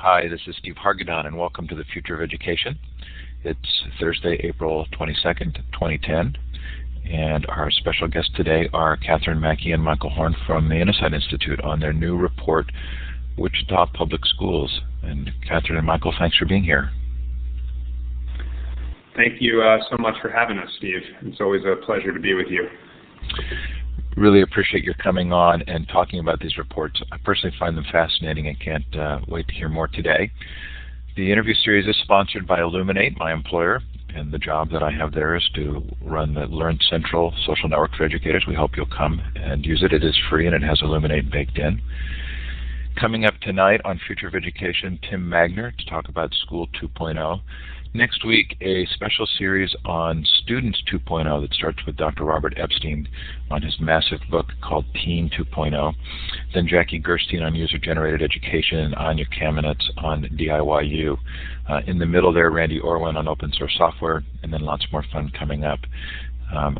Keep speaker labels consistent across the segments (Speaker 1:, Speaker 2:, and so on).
Speaker 1: Hi, this is Steve Hargadon, and welcome to the Future of Education. It's Thursday, April 22nd, 2010, and our special guests today are Katherine, Mackey, and Michael Horn from the Innosight Institute on their new report, Wichita Public Schools. And Katherine and Michael, thanks for being here.
Speaker 2: Thank you so much for having us, Steve. It's always a pleasure to be with you.
Speaker 1: Really appreciate your coming on and talking about these reports. I personally find them fascinating and can't wait to hear more today. The interview series is sponsored by Illuminate, my employer, and the job that I have there is to run the Learn Central social network for educators. We hope you'll come and use it. It is free and it has Illuminate baked in. Coming up tonight on Future of Education, Tim Magner to talk about School 2.0. Next week, a special series on Students 2.0 that starts with Dr. Robert Epstein on his massive book called Teen 2.0. Then Jackie Gerstein on User-Generated Education and Anya Kamenetz on DIYU. In the middle there, Randy Orwin on Open Source Software, and then lots more fun coming up.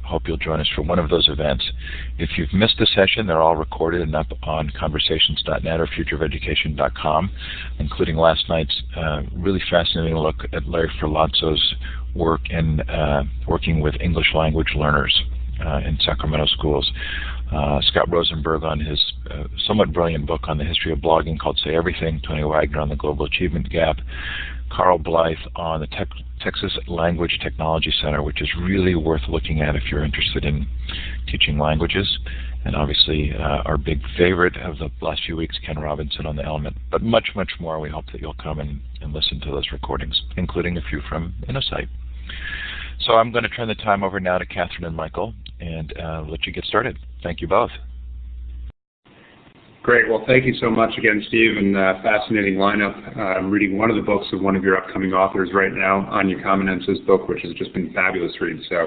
Speaker 1: Hope you'll join us for one of those events. If you've missed the session, they're all recorded and up on conversations.net or futureofeducation.com, including last night's really fascinating look at Larry Ferlazzo's work in working with English language learners in Sacramento schools. Scott Rosenberg on his somewhat brilliant book on the history of blogging called Say Everything, Tony Wagner on the Global Achievement Gap, Carl Blythe on the Texas Language Technology Center, which is really worth looking at if you're interested in teaching languages. And obviously our big favorite of the last few weeks, Ken Robinson on the Element. But much, much more. We hope that you'll come and listen to those recordings, including a few from Innosight. So I'm going to turn the time over now to Katherine and Michael and let you get started. Thank you both.
Speaker 2: Great. Well, thank you so much again, Steve, and fascinating lineup. I'm reading one of the books of one of your upcoming authors right now, Anya Kamenetz's book, which has just been a fabulous read. So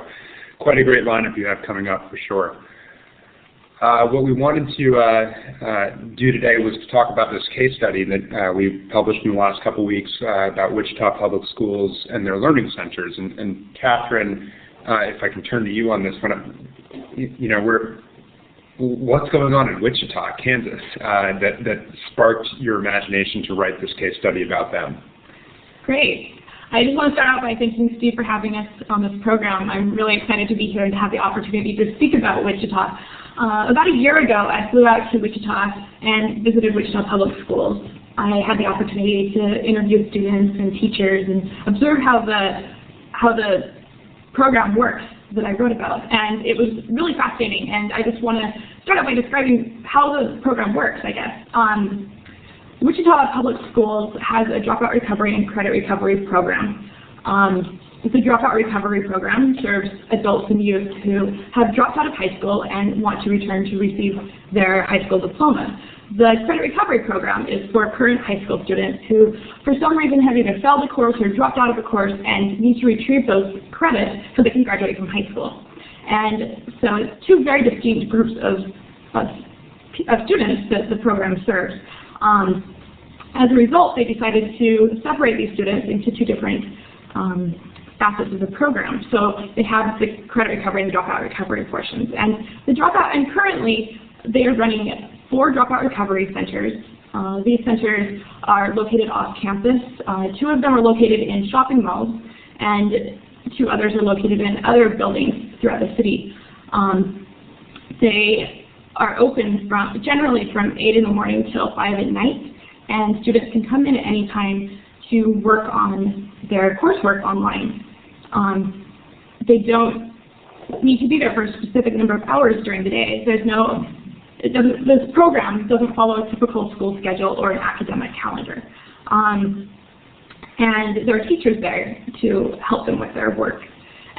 Speaker 2: quite a great lineup you have coming up for sure. What we wanted to do today was to talk about this case study that we published in the last couple of weeks about Wichita Public Schools and their learning centers. And Katherine, if I can turn to you on this one, what's going on in Wichita, Kansas, that sparked your imagination to write this case study about them?
Speaker 3: Great. I just want to start out by thanking Steve for having us on this program. I'm really excited to be here and have the opportunity to speak about Wichita. About a year ago, I flew out to Wichita and visited Wichita Public Schools. I had the opportunity to interview students and teachers and observe how the program works that I wrote about, and it was really fascinating. And I just want to start out by describing how the program works, I guess. Wichita Public Schools has a dropout recovery and credit recovery program. The dropout recovery program serves adults and youth who have dropped out of high school and want to return to receive their high school diploma. The credit recovery program is for current high school students who, for some reason, have either failed a course or dropped out of a course and need to retrieve those credits so they can graduate from high school. And so it's two very distinct groups of students that the program serves. As a result, they decided to separate these students into two different facets of the program. So they have the credit recovery and the dropout recovery portions. And the dropout, and currently they are running 4 dropout recovery centers. These centers are located off campus. 2 of them are located in shopping malls, and 2 others are located in other buildings throughout the city. They are open generally from 8 in the morning till 5 at night, and students can come in at any time to work on their coursework online. They don't need to be there for a specific number of hours during the day. This program doesn't follow a typical school schedule or an academic calendar. And there are teachers there to help them with their work.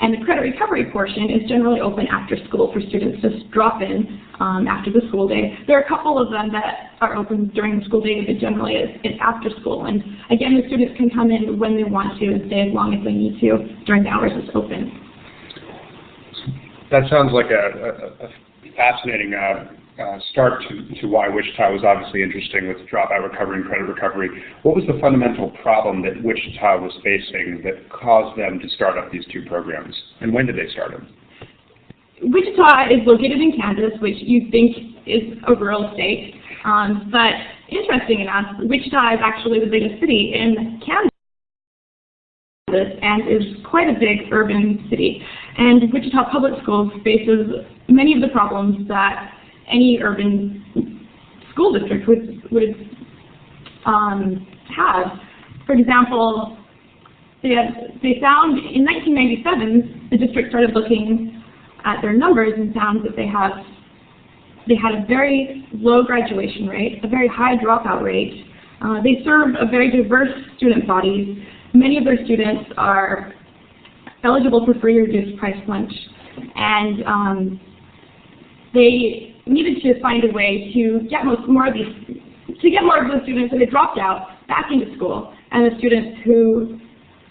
Speaker 3: And the credit recovery portion is generally open after school for students to drop in after the school day. There are a couple of them that are open during the school day, but generally it's after school. And again, the students can come in when they want to and stay as long as they need to during the hours it's open.
Speaker 2: That sounds like a fascinating start to why Wichita was obviously interesting with dropout recovery and credit recovery. What was the fundamental problem that Wichita was facing that caused them to start up these 2 programs? And when did they start them?
Speaker 3: Wichita is located in Kansas, which you think is a rural state, but interesting enough, Wichita is actually the biggest city in Kansas and is quite a big urban city. And Wichita Public Schools faces many of the problems that any urban school district would have. For example, they found in 1997, the district started looking at their numbers and found that they had a very low graduation rate, a very high dropout rate. They serve a very diverse student body. Many of their students are eligible for free or reduced price lunch, and they needed to find a way to get more of those students that had dropped out back into school, and the students who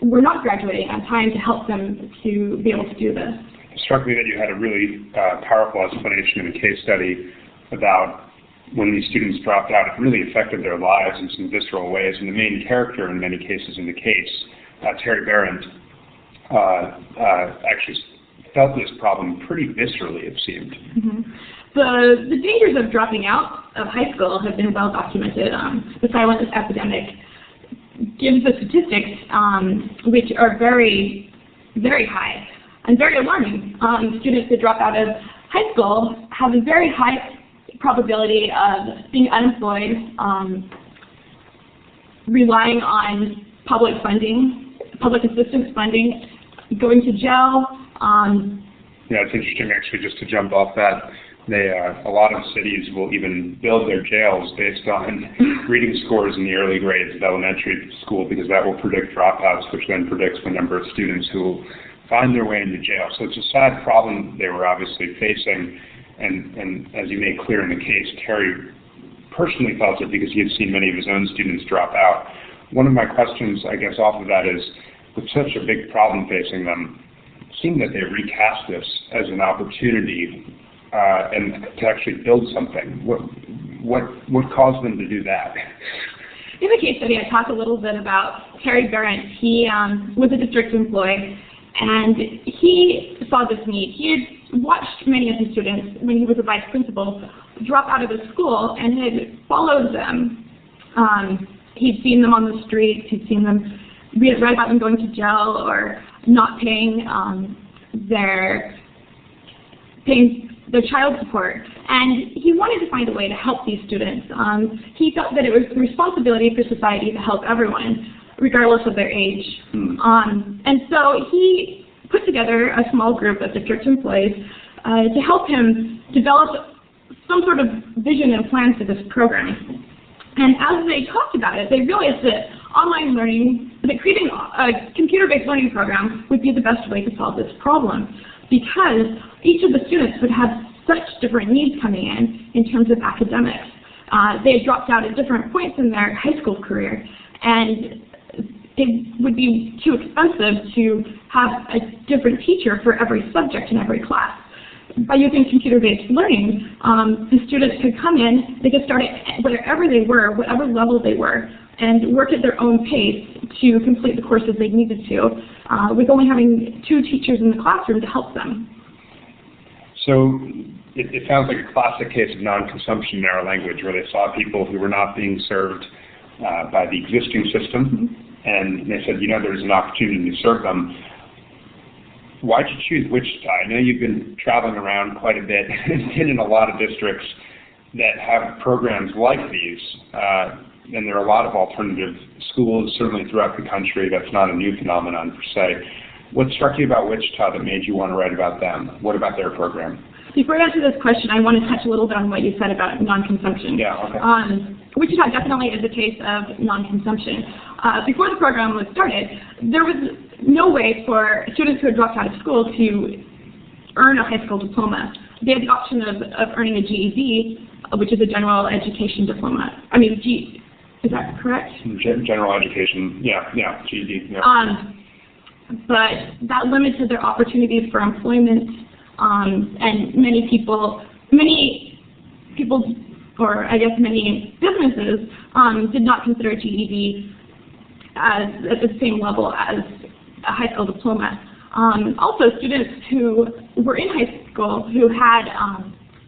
Speaker 3: were not graduating on time to help them to be able to do this.
Speaker 2: It struck me that you had a really powerful explanation in a case study about when these students dropped out, it really affected their lives in some visceral ways. And the main character in many cases in the case, Terry Barrett, actually felt this problem pretty viscerally, it seemed.
Speaker 3: Mm-hmm. The dangers of dropping out of high school have been well documented. The silent epidemic gives the statistics, which are very, very high and very alarming. Students that drop out of high school have a very high probability of being unemployed, relying on public funding, public assistance funding, going to jail.
Speaker 2: Yeah, it's interesting actually, just to jump off that. A lot of cities will even build their jails based on reading scores in the early grades of elementary school, because that will predict dropouts, which then predicts the number of students who will find their way into jail. So it's a sad problem they were obviously facing, and as you made clear in the case, Terry personally felt it because he had seen many of his own students drop out. One of my questions, I guess, off of that is, with such a big problem facing them, it seemed that they recast this as an opportunity and to actually build something. What caused them to do that?
Speaker 3: In the case study, I talked a little bit about Terry Barrett. He was a district employee, and he saw this need. He had watched many of his students, when he was a vice principal, drop out of the school and had followed them. He'd seen them on the streets. He'd seen them, read about them going to jail or not paying their child support, and he wanted to find a way to help these students. He felt that it was the responsibility for society to help everyone, regardless of their age. And so he put together a small group of district employees to help him develop some sort of vision and plan for this program. And as they talked about it, they realized that online learning, that creating a computer-based learning program would be the best way to solve this problem, because each of the students would have such different needs coming in terms of academics. They had dropped out at different points in their high school career, and it would be too expensive to have a different teacher for every subject in every class. By using computer-based learning, the students could come in, they could start at wherever they were, whatever level they were, and work at their own pace to complete the courses they needed to, with only having 2 teachers in the classroom to help them.
Speaker 2: So it sounds like a classic case of non-consumption narrow language, where they saw people who were not being served by the existing system, and they said, there's an opportunity to serve them. Why'd you choose Wichita? I know you've been traveling around quite a bit and been in a lot of districts that have programs like these, and there are a lot of alternative schools, certainly throughout the country. That's not a new phenomenon per se. What struck you about Wichita that made you want to write about them? What about their program?
Speaker 3: Before I answer this question, I want to touch a little bit on what you said about non-consumption.
Speaker 2: Yeah, okay.
Speaker 3: Wichita definitely is a case of non-consumption. Before the program was started, there was no way for students who had dropped out of school to earn a high school diploma. They had the option of earning a GED, which is a general education diploma. Is that correct?
Speaker 2: General education, yeah, GED. Yeah.
Speaker 3: But that limited their opportunities for employment, and many people, or I guess many businesses, did not consider GED as at the same level as a high school diploma. Also, students who were in high school who had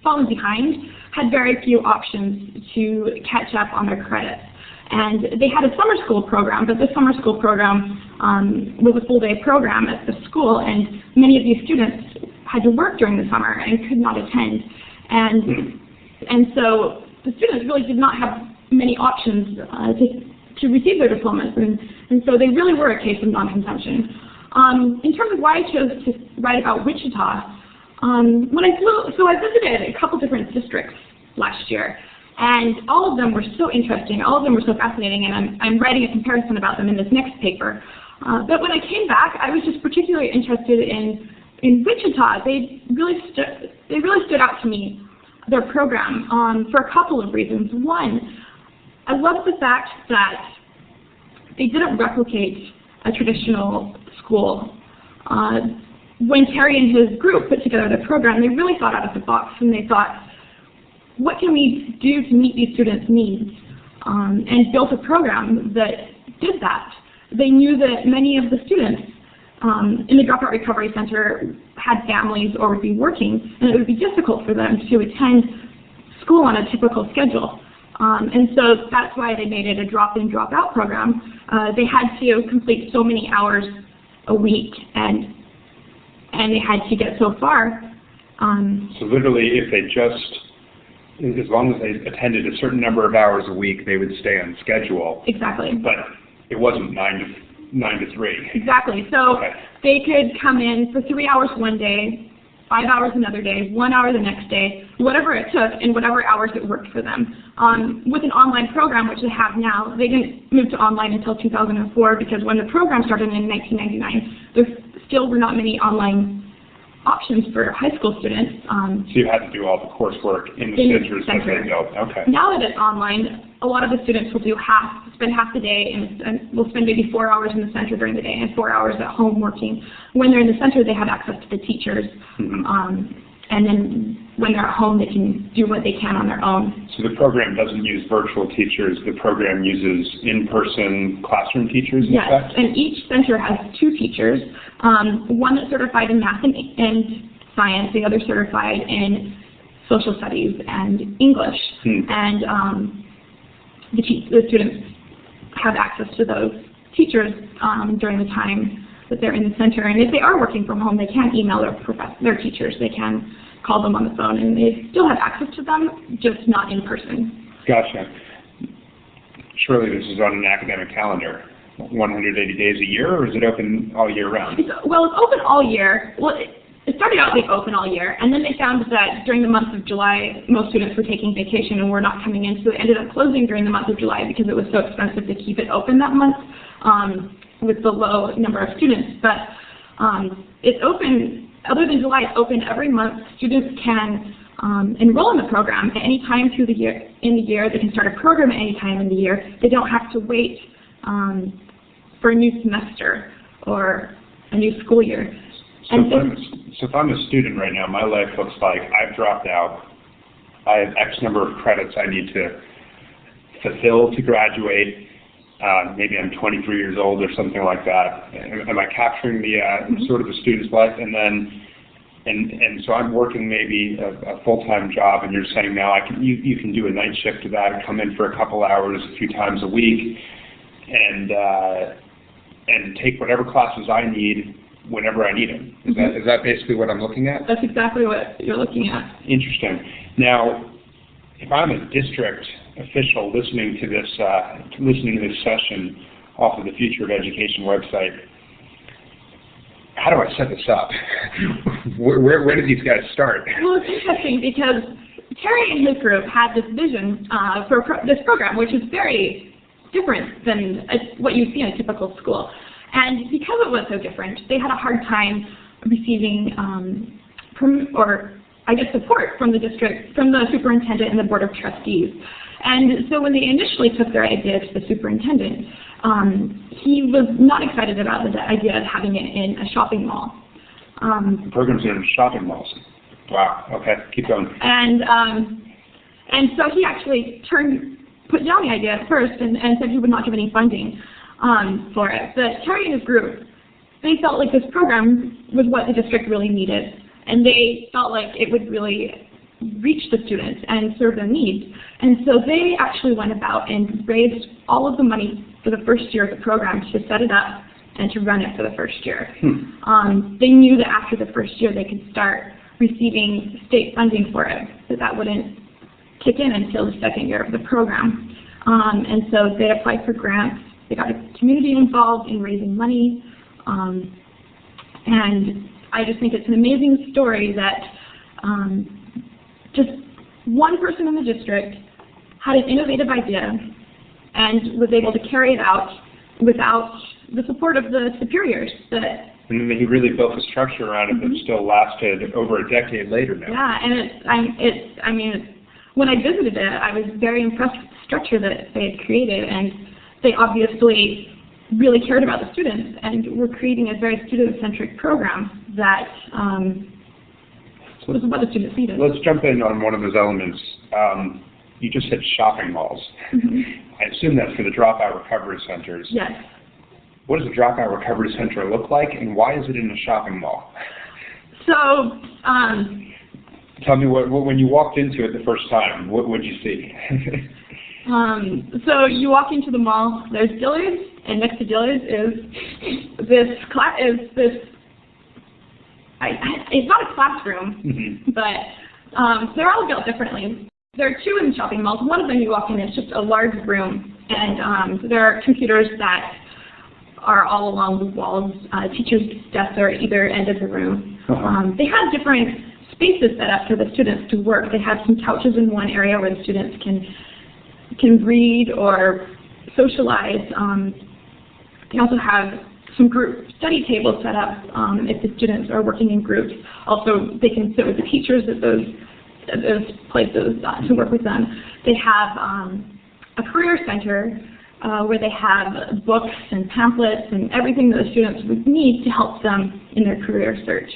Speaker 3: fallen behind had very few options to catch up on their credits. And they had a summer school program, but the summer school program was a full-day program at the school, and many of these students had to work during the summer and could not attend. And so the students really did not have many options to receive their diplomas, and so they really were a case of non-consumption. In terms of why I chose to write about Wichita, when I flew, so I visited a couple different districts last year, and all of them were so interesting, all of them were so fascinating, and I'm writing a comparison about them in this next paper. But when I came back, I was just particularly interested in Wichita. They really stood out to me, their program, for a couple of reasons. One, I love the fact that they didn't replicate a traditional school. When Terry and his group put together the program, they really thought out of the box, and they thought, what can we do to meet these students' needs? And built a program that did that. They knew that many of the students in the Dropout Recovery Center had families or would be working, and it would be difficult for them to attend school on a typical schedule. And so that's why they made it a drop-in, drop-out program. They had to complete so many hours a week, and they had to get so far.
Speaker 2: So literally, if they as long as they attended a certain number of hours a week, they would stay on schedule.
Speaker 3: Exactly.
Speaker 2: But it wasn't 9 to 3.
Speaker 3: Exactly. So
Speaker 2: okay.
Speaker 3: They could come in for 3 hours one day, 5 hours another day, 1 hour the next day, whatever it took, and whatever hours it worked for them. With an online program, which they have now, they didn't move to online until 2004, because when the program started in 1999, there still were not many online options for high school students.
Speaker 2: So you had to do all the coursework in the centers that they built. Okay.
Speaker 3: Now that it's online, a lot of the students will spend half the day, and will spend maybe 4 hours in the center during the day and 4 hours at home working. When they're in the center, they have access to the teachers, and then when they're at home, they can do what they can on their own.
Speaker 2: So the program doesn't use virtual teachers. The program uses in-person classroom teachers, in effect?
Speaker 3: Yes, and each center has 2 teachers, one that's certified in math and science, the other certified in social studies and English. And the students have access to those teachers during the time that they're in the center. And if they are working from home, they can email their teachers. They can call them on the phone, and they still have access to them, just not in person.
Speaker 2: Gotcha. Surely this is on an academic calendar, 180 days a year, or is it open all year round?
Speaker 3: It's open all year. Well, it started out being open all year, and then they found that during the month of July, most students were taking vacation and were not coming in, so they ended up closing during the month of July because it was so expensive to keep it open that month with the low number of students. But it's open. Other than July, it's open every month. Students can enroll in the program at any time through the year. In the year, they can start a program at any time in the year. They don't have to wait for a new semester or a new school year.
Speaker 2: So if I'm a student right now, my life looks like I've dropped out. I have X number of credits I need to fulfill to graduate. Maybe I'm 23 years old or something like that. Am I capturing the sort of the student's life? And so I'm working maybe a full-time job, and you're saying now you can do a night shift to that and come in for a couple hours a few times a week, and take whatever classes I need whenever I need them. Is that basically what I'm looking at?
Speaker 3: That's exactly what you're looking at.
Speaker 2: Interesting. Now, if I'm a district official listening to this session off of the Future of Education website, how do I set this up? where did these guys start?
Speaker 3: Well, it's interesting because Terry and his group had this vision for this program, which is very different than what you see in a typical school. And because it was so different, they had a hard time receiving support from the district, from the superintendent and the board of trustees. And so when they initially took their idea to the superintendent, he was not excited about the idea of having it in a shopping mall.
Speaker 2: The programs are in shopping malls. Wow. Okay, keep going.
Speaker 3: And so he actually put down the idea at first and said he would not give any funding for it. But Terry and his group, they felt like this program was what the district really needed, and they felt like it would really reach the students and serve their needs. And so they actually went about and raised all of the money for the first year of the program to set it up and to run it for the first year. They knew that after the first year they could start receiving state funding for it, that wouldn't kick in until the second year of the program. And so they applied for grants. They got the community involved in raising money. And I just think it's an amazing story that just one person in the district had an innovative idea and was able to carry it out without the support of the superiors.
Speaker 2: And then he really built a structure around it that still lasted over a decade later now.
Speaker 3: Yeah, and when I visited it, I was very impressed with the structure that they had created, and they obviously really cared about the students and were creating a very student-centric program that was what the students needed.
Speaker 2: Let's jump in on one of those elements. You just said shopping malls. I assume that's for the dropout recovery centers.
Speaker 3: Yes.
Speaker 2: What does a dropout recovery center look like, and why is it in a shopping mall?
Speaker 3: So,
Speaker 2: tell me, when you walked into it the first time, what would you see?
Speaker 3: So you walk into the mall, there's Dillard's, and next to Dillard's is it's not a classroom, but they're all built differently. There are two in shopping malls. One of them you walk in, it's just a large room, and there are computers that are all along the walls. Teachers' desks are at either end of the room. They have different spaces set up for the students to work. They have some couches in one area where the students can read or socialize. They also have some group study tables set up if the students are working in groups. Also, they can sit with the teachers at those places to work with them. They have a career center where they have books and pamphlets and everything that the students would need to help them in their career search.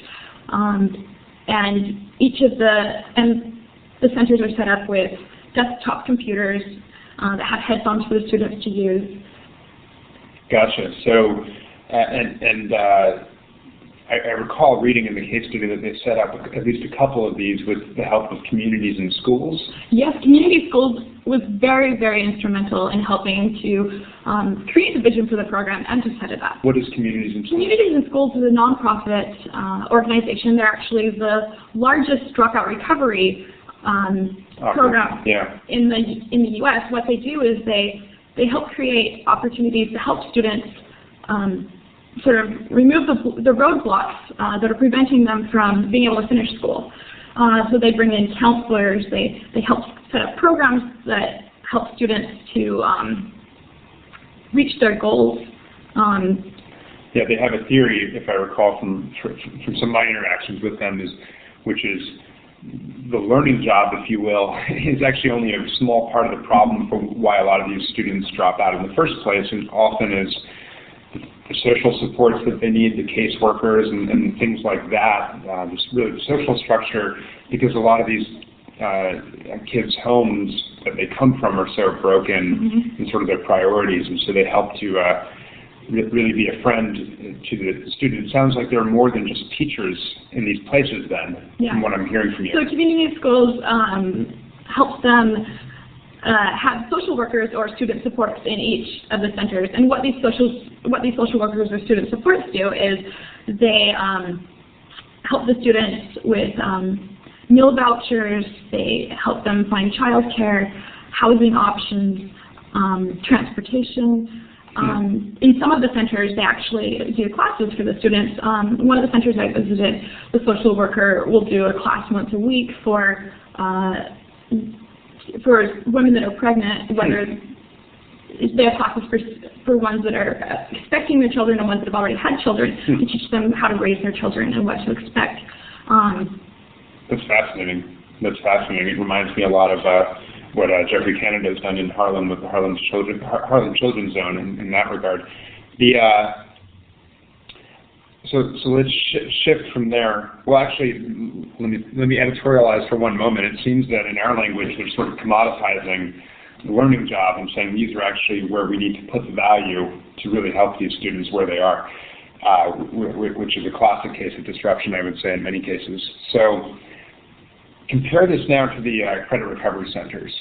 Speaker 3: And each of the centers are set up with desktop computers that have headphones for the students to use.
Speaker 2: Gotcha. So, I recall reading in the case study that they set up at least a couple of these with the help of communities and schools. Yes,
Speaker 3: community schools was very, very instrumental in helping to create the vision for the program and to set it up.
Speaker 2: What is Communities and Schools?
Speaker 3: Communities and Schools is a nonprofit organization. They're actually the largest dropout recovery program in the U.S. What they do is they help create opportunities to help students sort of remove the roadblocks that are preventing them from being able to finish school. So they bring in counselors, they help set up programs that help students to reach their goals.
Speaker 2: Yeah, they have a theory, if I recall from some of my interactions with them, which is the learning job, if you will, is actually only a small part of the problem for why a lot of these students drop out in the first place, and often is the social supports that they need, the caseworkers and things like that, just really the social structure, because a lot of these kids' homes that they come from are so broken in sort of their priorities, and so they help to really be a friend to the student. It sounds like there are more than just teachers in these places then, from what I'm hearing from you.
Speaker 3: So community schools helps them have social workers or student supports in each of the centers. And what these social workers or student supports do is they help the students with meal vouchers, they help them find childcare, housing options, transportation. In some of the centers, they actually do classes for the students. One of the centers I visited, the social worker will do a class once a week for women that are pregnant, whether they have classes for ones that are expecting their children and ones that have already had children, to teach them how to raise their children and what to expect.
Speaker 2: That's fascinating. That's fascinating. It reminds me a lot of what Jeffrey Canada has done in Harlem with the Harlem Children's Zone in that regard. So let's shift from there. Well, actually, let me editorialize for one moment. It seems that in our language, they're sort of commoditizing the learning job and saying these are actually where we need to put the value to really help these students where they are, which is a classic case of disruption, I would say, in many cases. So compare this now to the credit recovery centers.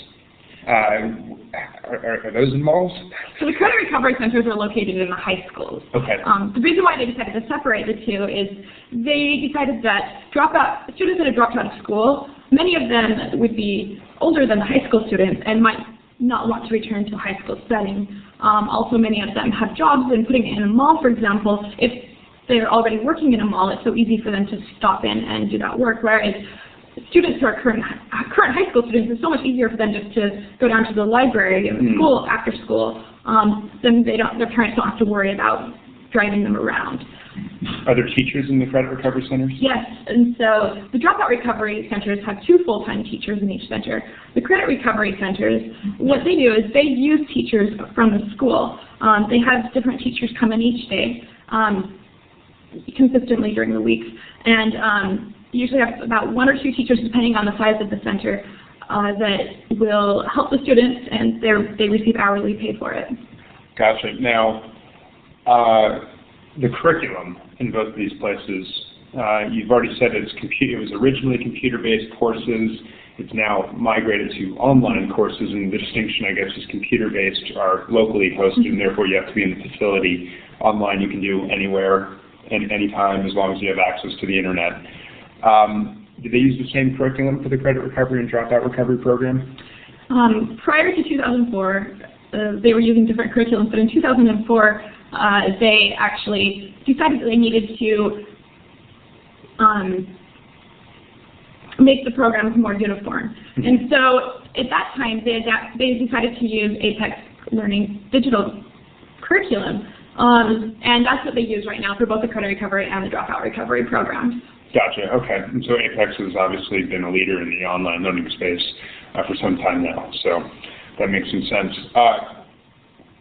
Speaker 2: Are those in malls?
Speaker 3: So the credit recovery centers are located in the high schools.
Speaker 2: Okay.
Speaker 3: The reason why they decided to separate the two is they decided that students that had dropped out of school, many of them would be older than the high school students and might not want to return to a high school setting. Also, many of them have jobs, and putting it in a mall, for example, if they're already working in a mall, it's so easy for them to stop in and do that work, whereas students who are current high school students, it's so much easier for them just to go down to the library and school after school. Then their parents don't have to worry about driving them around.
Speaker 2: Are there teachers in the credit recovery centers?
Speaker 3: Yes, and so the dropout recovery centers have 2 full-time teachers in each center. The credit recovery centers, what they do is they use teachers from the school. They have different teachers come in each day, consistently during the week, and usually have about 1 or 2 teachers, depending on the size of the center, that will help the students, and they receive hourly pay for it.
Speaker 2: Gotcha. Now, the curriculum in both of these places, you've already said it was originally computer-based courses. It's now migrated to online courses, and the distinction, I guess, is computer-based are locally hosted, and therefore you have to be in the facility. Online you can do anywhere and anytime as long as you have access to the internet. Did they use the same curriculum for the credit recovery and dropout recovery program?
Speaker 3: Prior to 2004, they were using different curriculums, but in 2004, they actually decided that they needed to make the programs more uniform. And so at that time, they decided to use Apex Learning digital curriculum, and that's what they use right now for both the credit recovery and the dropout recovery programs.
Speaker 2: Gotcha. Okay. And so Apex has obviously been a leader in the online learning space for some time now, so that makes some sense.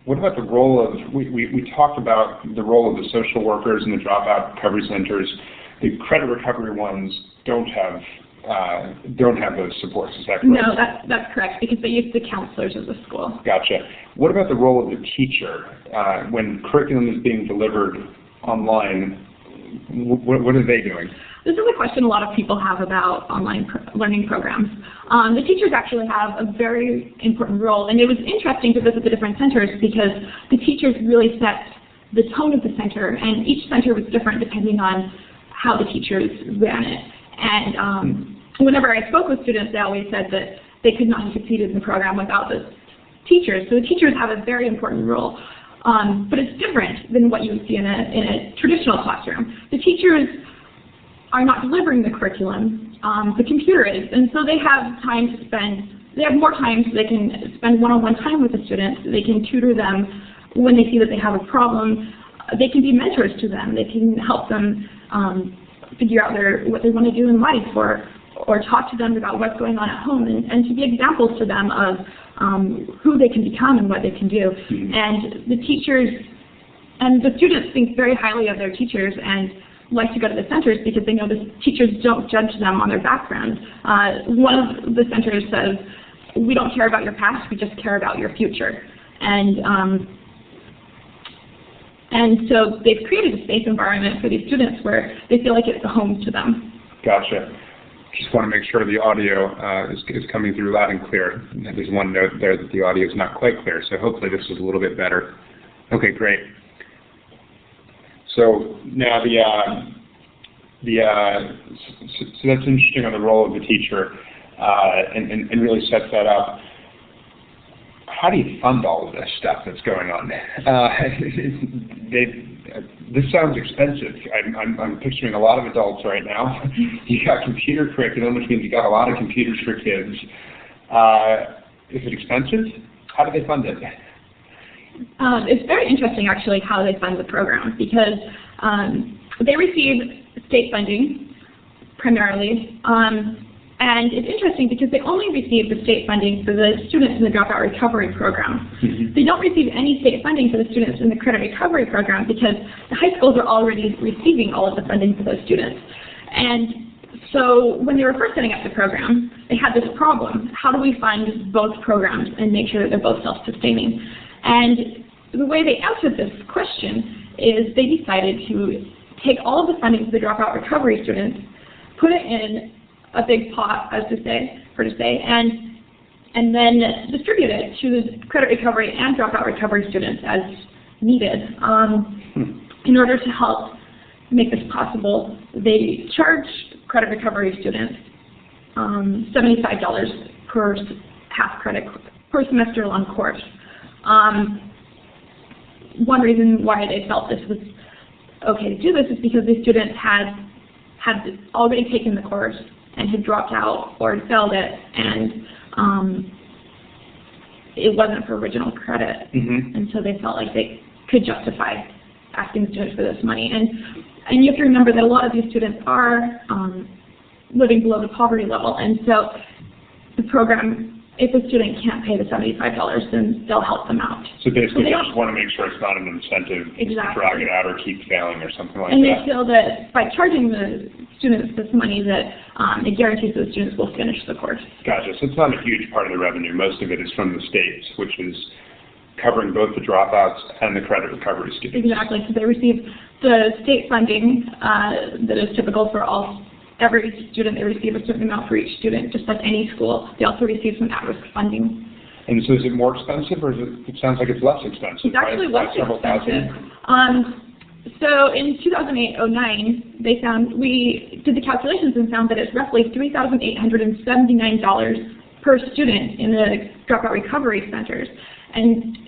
Speaker 2: What about the role of, we talked about the role of the social workers and the dropout recovery centers. The credit recovery ones don't have those supports, is that correct?
Speaker 3: No, that's correct, because they use the counselors of the school.
Speaker 2: Gotcha. What about the role of the teacher? When curriculum is being delivered online, what are they doing?
Speaker 3: This is a question a lot of people have about online learning programs. The teachers actually have a very important role, and it was interesting to visit the different centers because the teachers really set the tone of the center, and each center was different depending on how the teachers ran it. And whenever I spoke with students, they always said that they could not have succeeded in the program without the teachers. So the teachers have a very important role. But it's different than what you would see in a traditional classroom. The teachers are not delivering the curriculum, the computer is, and so they have time to spend, they have more time so they can spend one-on-one time with the students, they can tutor them when they see that they have a problem, they can be mentors to them, they can help them figure out what they want to do in life, or talk to them about what's going on at home, and to be examples to them of who they can become and what they can do. And the teachers and the students think very highly of their teachers and like to go to the centers because they know the teachers don't judge them on their background. One of the centers says, "We don't care about your past, we just care about your future." And so they've created a safe environment for these students where they feel like it's a home to them.
Speaker 2: Gotcha. Just want to make sure the audio is coming through loud and clear. There's one note there that the audio is not quite clear, so hopefully this is a little bit better. Okay, great. So now so that's interesting on the role of the teacher, and really sets that up. How do you fund all of this stuff that's going on? This sounds expensive. I'm picturing a lot of adults right now. You got computer curriculum, which means you got a lot of computers for kids. Is it expensive? How do they fund it?
Speaker 3: It's very interesting, actually, how they fund the program, because they receive state funding primarily. And it's interesting because they only receive the state funding for the students in the dropout recovery program. They don't receive any state funding for the students in the credit recovery program because the high schools are already receiving all of the funding for those students. And so when they were first setting up the program, they had this problem. How do we fund both programs and make sure that they're both self-sustaining? And the way they answered this question is they decided to take all of the funding for the dropout recovery students, put it in a big pot, as to say, and then distribute it to the credit recovery and dropout recovery students as needed. In order to help make this possible, they charge credit recovery students $75 per half credit per semester long course. One reason why they felt this was okay to do this is because the students had already taken the course and had dropped out or had failed it, and it wasn't for original credit, and so they felt like they could justify asking students for this money. And you have to remember that a lot of these students are living below the poverty level, and so the program, if a student can't pay the $75, then they'll help them out.
Speaker 2: So basically, they just want to make sure it's not an incentive to drag it out or keep failing or something like that.
Speaker 3: And they feel that by charging the students this money, that it guarantees that the students will finish the course.
Speaker 2: Gotcha. So it's not a huge part of the revenue. Most of it is from the states, which is covering both the dropouts and the credit recovery students.
Speaker 3: Exactly. So they receive the state funding that is typical for every student. They receive a certain amount for each student, just like any school. They also receive some at-risk funding. And
Speaker 2: so is it more expensive, or it sounds like it's less expensive?
Speaker 3: It's actually less expensive. So in 2008-09, we did the calculations and found that it's roughly $3,879 per student in the dropout recovery centers, and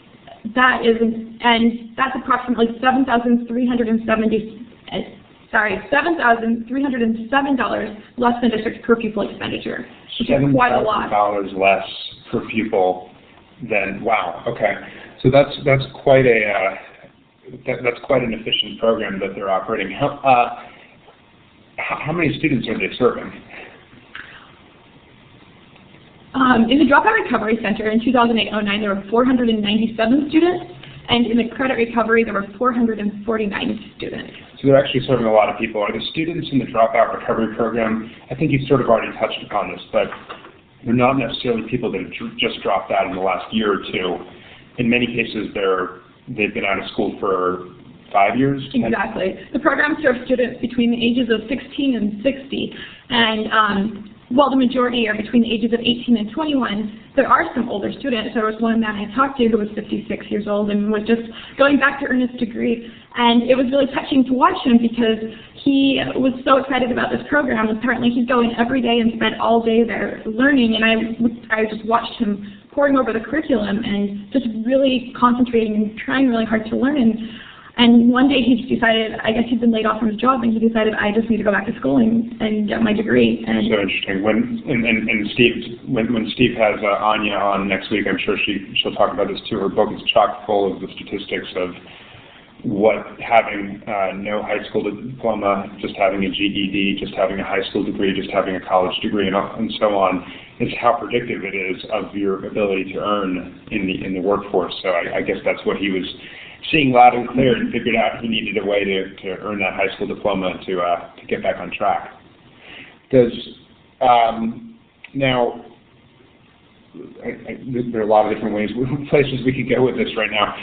Speaker 3: that's approximately $7,307 less than district's per pupil expenditure, which is quite a lot.
Speaker 2: $7,000 less per pupil than, wow, okay. So that's quite that's quite an efficient program that they're operating. How many students are they serving?
Speaker 3: In the Dropout Recovery Center in 2008-09, there were 497 students, and in the Credit Recovery, there were 449 students.
Speaker 2: So they're actually serving a lot of people. Are the students in the Dropout Recovery Program, I think you've sort of already touched upon this, but they're not necessarily people that have just dropped out in the last year or two. In many cases, they've been out of school for 5 years?
Speaker 3: Exactly. The program serves students between the ages of 16 and 60, and while the majority are between the ages of 18 and 21, there are some older students. There was one man I talked to who was 56 years old and was just going back to earn his degree, and it was really touching to watch him because he was so excited about this program. Apparently he'd go in every day and spend all day there learning, and I just watched him poring over the curriculum and just really concentrating and trying really hard to learn. And one day he just decided, I guess he'd been laid off from his job, and he decided, I just need to go back to school and get my degree. And
Speaker 2: so interesting. When Steve has Anya on next week, I'm sure she'll talk about this too. Her book is chock full of the statistics of what having no high school diploma, just having a GED, just having a high school degree, just having a college degree, and so on, is how predictive it is of your ability to earn in the workforce. So I guess that's what he was seeing loud and clear, and figured out he needed a way to earn that high school diploma to get back on track. There are a lot of different places we could go with this right now.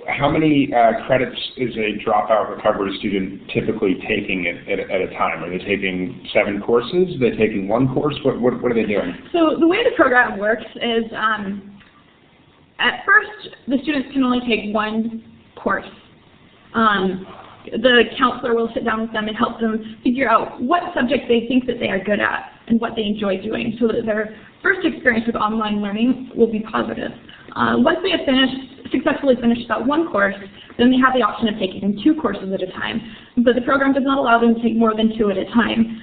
Speaker 2: How many credits is a dropout recovery student typically taking at a time? Are they taking 7 courses? Are they taking 1 course? What are they doing?
Speaker 3: So the way the program works is, at first, the students can only take 1 course. The counselor will sit down with them and help them figure out what subject they think that they are good at and what they enjoy doing, so that their first experience with online learning will be positive. Once they have successfully finished that 1 course, then they have the option of taking 2 courses at a time. But the program does not allow them to take more than 2 at a time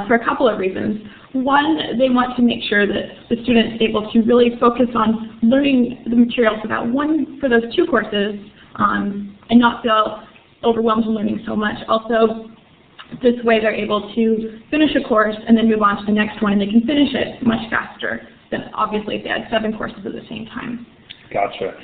Speaker 3: for a couple of reasons. One, they want to make sure that the student is able to really focus on learning the material for those 2 courses, and not feel overwhelmed in learning so much. Also, this way they're able to finish a course and then move on to the next one, and they can finish it much faster than obviously if they had 7 courses at the same time.
Speaker 2: Gotcha.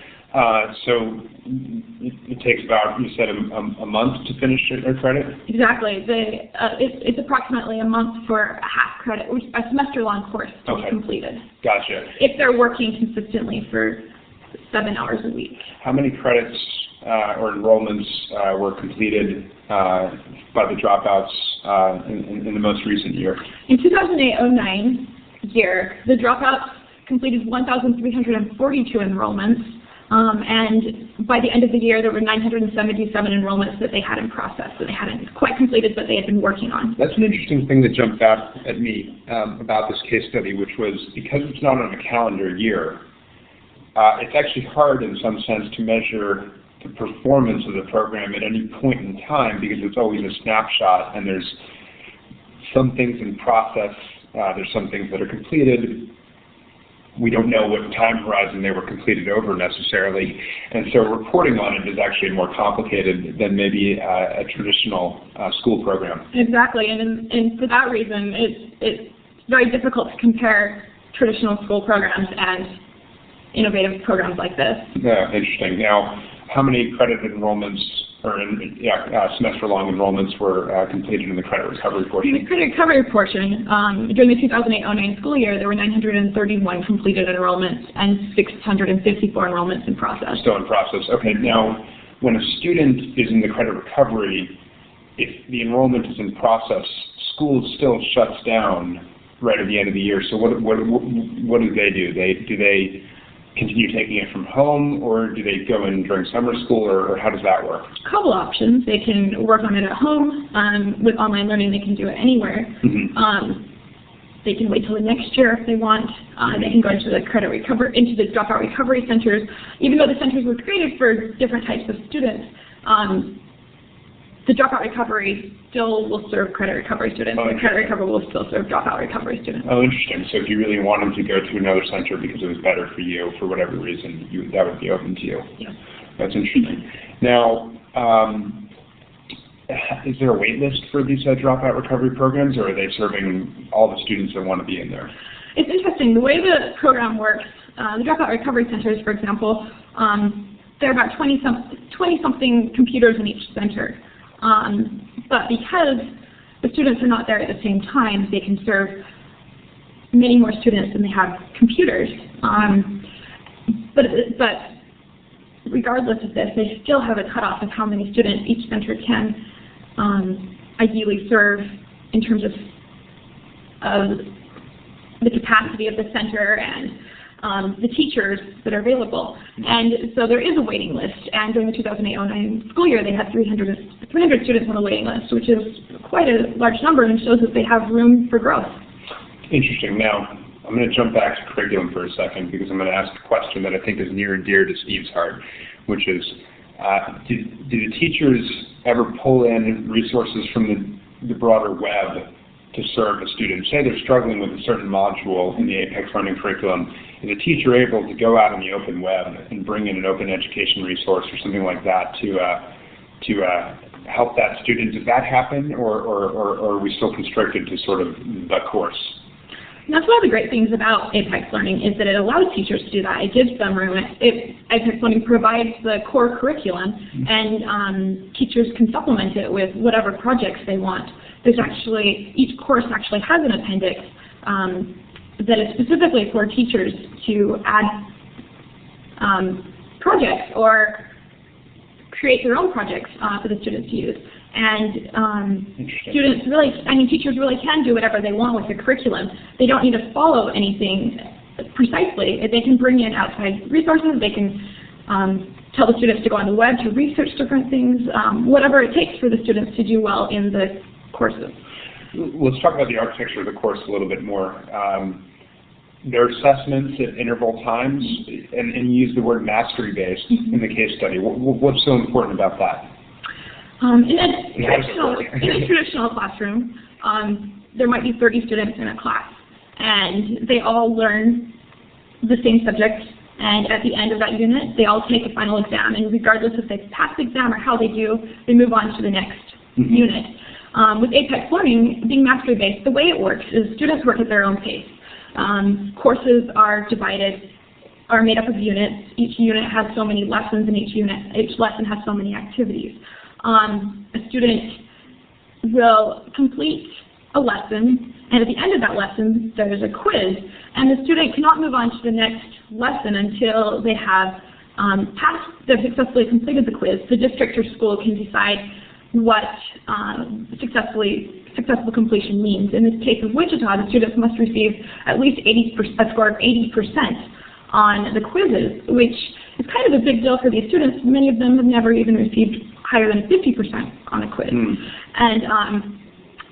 Speaker 2: So it takes about, you said, a month to finish a credit?
Speaker 3: Exactly. It's approximately a month for a half credit, a semester-long course to be completed.
Speaker 2: Gotcha.
Speaker 3: If they're working consistently for 7 hours a week.
Speaker 2: How many credits or enrollments were completed by the dropouts in the most recent year?
Speaker 3: In 2008-09 year, the dropouts completed 1,342 enrollments, and by the end of the year, there were 977 enrollments that they had in process, that they hadn't quite completed, but they had been working on.
Speaker 2: That's an interesting thing that jumped out at me about this case study, which was because it's not on a calendar year, it's actually hard in some sense to measure the performance of the program at any point in time because it's always a snapshot and there's some things in process, there's some things that are completed. We don't know what time horizon they were completed over necessarily, and so reporting on it is actually more complicated than maybe a traditional school program.
Speaker 3: Exactly, and for that reason, it's very difficult to compare traditional school programs and innovative programs like this.
Speaker 2: Yeah, interesting. Now, how many credit enrollments or semester-long enrollments were completed in the credit recovery portion?
Speaker 3: In the credit recovery portion, during the 2008-09 school year, there were 931 completed enrollments and 654 enrollments in process.
Speaker 2: Still in process. Okay. Now, when a student is in the credit recovery, if the enrollment is in process, school still shuts down right at the end of the year. So what do they do? Do they continue taking it from home, or do they go in during summer school, or how does that work?
Speaker 3: A couple options. They can work on it at home. With online learning, they can do it anywhere. Mm-hmm. They can wait till the next year if they want. They can go into the into the dropout recovery centers. Even though the centers were created for different types of students, the dropout recovery still will serve credit recovery students, and the credit recovery will still serve dropout recovery students.
Speaker 2: Oh, interesting. So if you really want them to go to another center because it was better for you, for whatever reason, that would be open to you.
Speaker 3: Yeah.
Speaker 2: That's interesting. Now, is there a wait list for these dropout recovery programs, or are they serving all the students that want to be in there?
Speaker 3: It's interesting. The way the program works, the dropout recovery centers, for example, there are about 20-something computers in each center. But because the students are not there at the same time, they can serve many more students than they have computers. But regardless of this, they still have a cutoff of how many students each center can ideally serve in terms of the capacity of the center and the teachers that are available. And so there is a waiting list, and during the 2008-09 school year they had 300 students on the waiting list, which is quite a large number and shows that they have room for growth. Interesting.
Speaker 2: Now, I'm going to jump back to curriculum for a second because I'm going to ask a question that I think is near and dear to Steve's heart, which is, do the teachers ever pull in resources from the broader web to serve a student? Say they're struggling with a certain module in the Apex Learning curriculum. Is a teacher able to go out on the open web and bring in an open education resource or something like that to help that student? Does that happen, or are we still constricted to sort of the course?
Speaker 3: And that's one of the great things about Apex Learning is that it allows teachers to do that. It gives them room. Apex Learning provides the core curriculum, and teachers can supplement it with whatever projects they want. Each course actually has an appendix that is specifically for teachers to add projects or create their own projects for the students to use. And teachers really can do whatever they want with the curriculum. They don't need to follow anything precisely. They can bring in outside resources. They can tell the students to go on the web to research different things, whatever it takes for the students to do well in the courses.
Speaker 2: Let's talk about the architecture of the course a little bit more. There are assessments at interval times, and you use the word mastery-based in the case study. What's so important about that?
Speaker 3: In a traditional classroom, there might be 30 students in a class, and they all learn the same subject, and at the end of that unit, they all take a final exam, and regardless if they pass the exam or how they do, they move on to the next unit. With Apex Learning, being mastery-based, the way it works is students work at their own pace. Courses are made up of units. Each unit has so many lessons, and each lesson has so many activities. A student will complete a lesson, and at the end of that lesson, there's a quiz, and the student cannot move on to the next lesson until they have they've successfully completed the quiz. The district or school can decide what successful completion means. In this case of Wichita, the students must receive at least a score of 80% on the quizzes, which is kind of a big deal for these students. Many of them have never even received higher than 50% on a quiz. And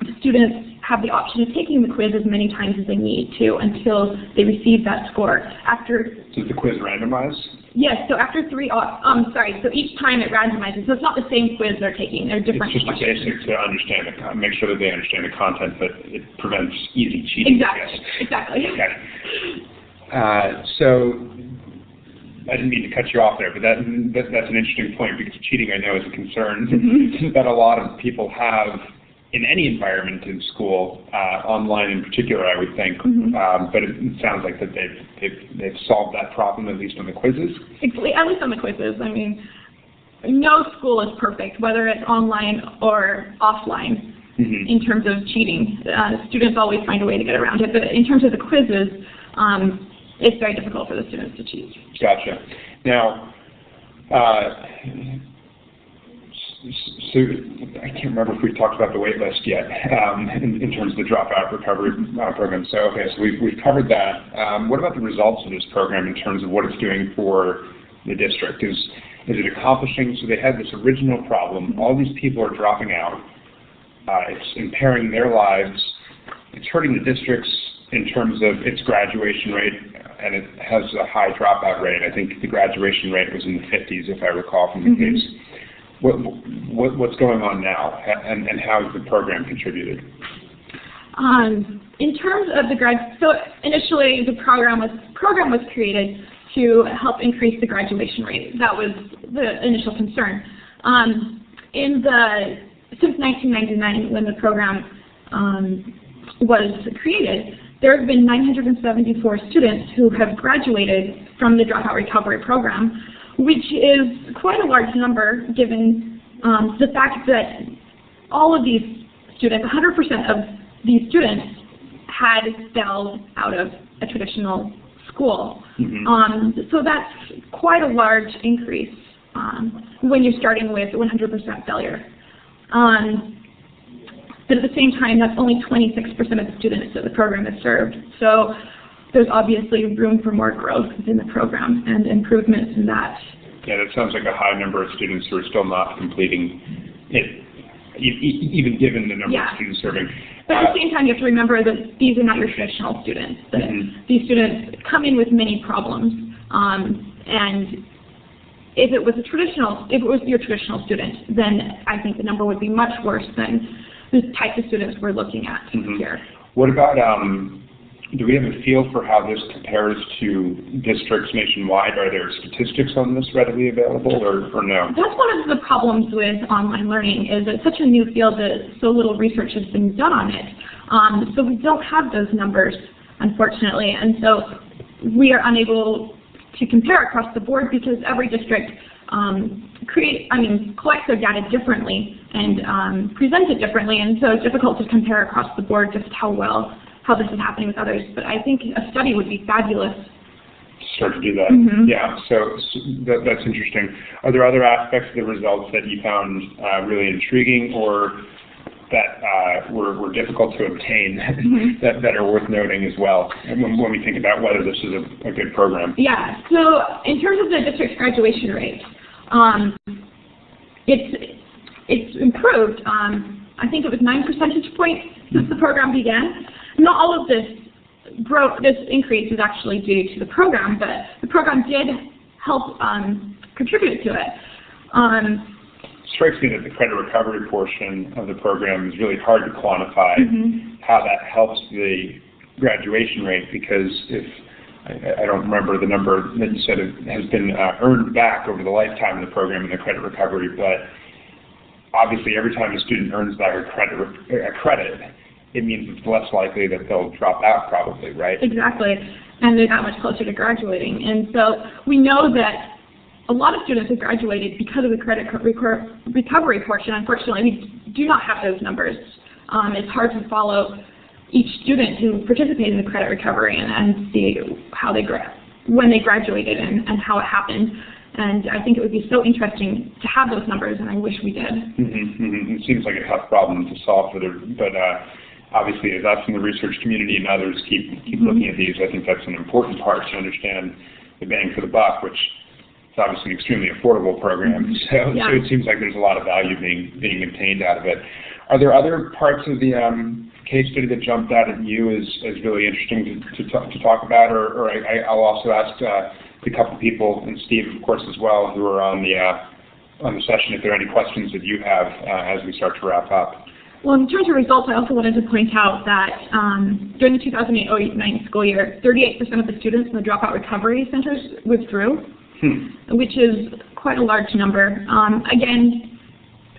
Speaker 3: the students have the option of taking the quiz as many times as they need to until they receive that score.
Speaker 2: So is the quiz randomized?
Speaker 3: Yes, so after so each time it randomizes. So it's not the same quiz they're taking, they're different
Speaker 2: questions. It's just a basic to understand, make sure that they understand the content, but it prevents easy cheating, I guess.
Speaker 3: Exactly.
Speaker 2: Okay. So I didn't mean to cut you off there, but that's an interesting point, because cheating, I know, is a concern that a lot of people have in any environment in school, online in particular, I would think. But it sounds like that they've solved that problem, at least on the quizzes.
Speaker 3: At least on the quizzes. I mean, no school is perfect, whether it's online or offline. In terms of cheating, students always find a way to get around it. But in terms of the quizzes, it's very difficult for the students to cheat.
Speaker 2: Gotcha. Now, so I can't remember if we talked about the wait list yet in terms of the dropout recovery program. So okay, so we've covered that. What about the results of this program in terms of what it's doing for the district? Is it accomplishing? So they had this original problem. All these people are dropping out. It's impairing their lives. It's hurting the districts in terms of its graduation rate, and it has a high dropout rate. I think the graduation rate was in the 50s, if I recall from the case. What's going on now, and how has the program contributed?
Speaker 3: In terms of so initially the program was created to help increase the graduation rate. That was the initial concern. Since 1999, when the program was created, there have been 974 students who have graduated from the Dropout Recovery Program, which is quite a large number given the fact that all of these students, 100% of these students, had failed out of a traditional school. So that's quite a large increase when you're starting with 100% failure. But at the same time, that's only 26% of the students that the program has served. So there's obviously room for more growth within the program and improvements in that.
Speaker 2: Yeah, that sounds like a high number of students who are still not completing it, even given the number of students serving.
Speaker 3: But at the same time, you have to remember that these are not your traditional students. That these students come in with many problems, and if it was your traditional student, then I think the number would be much worse than the types of students we're looking at here.
Speaker 2: What about, do we have a feel for how this compares to districts nationwide? Are there statistics on this readily available, or no? That's
Speaker 3: one of the problems with online learning, is it's such a new field that so little research has been done on it. So we don't have those numbers, unfortunately, and so we are unable to compare across the board because every district collects their data differently and presents it differently, and so it's difficult to compare across the board just how this is happening with others. But I think a study would be fabulous.
Speaker 2: Start to do that. Yeah, so that's interesting. Are there other aspects of the results that you found really intriguing or that were difficult to obtain that are worth noting as well when we think about whether this is a good program?
Speaker 3: Yeah, so in terms of the district's graduation rate, it's improved. I think it was 9 percentage points since the program began. Not all of this increase is actually due to the program, but the program did help contribute to it.
Speaker 2: It strikes me that the credit recovery portion of the program is really hard to quantify how that helps the graduation rate, because I don't remember the number that you said it has been earned back over the lifetime of the program in the credit recovery, but obviously every time a student earns back a credit, it means it's less likely that they'll drop out probably, right?
Speaker 3: Exactly, and they're that much closer to graduating. And so we know that a lot of students have graduated because of the credit recovery portion. Unfortunately, we do not have those numbers. It's hard to follow each student who participated in the credit recovery and see how when they graduated and how it happened. And I think it would be so interesting to have those numbers, and I wish we did.
Speaker 2: It seems like a tough problem to solve, but obviously as us in the research community and others keep looking at these, I think that's an important part to understand the bang for the buck, which is obviously an extremely affordable program. So it seems like there's a lot of value being obtained out of it. Are there other parts of the case study that jumped out at you as really interesting to talk about? Or I'll also ask the couple people, and Steve, of course, as well, who are on the session, if there are any questions that you have as we start to wrap up.
Speaker 3: Well, in terms of results, I also wanted to point out that during the 2008-09 school year, 38% of the students in the dropout recovery centers withdrew, which is quite a large number. Again,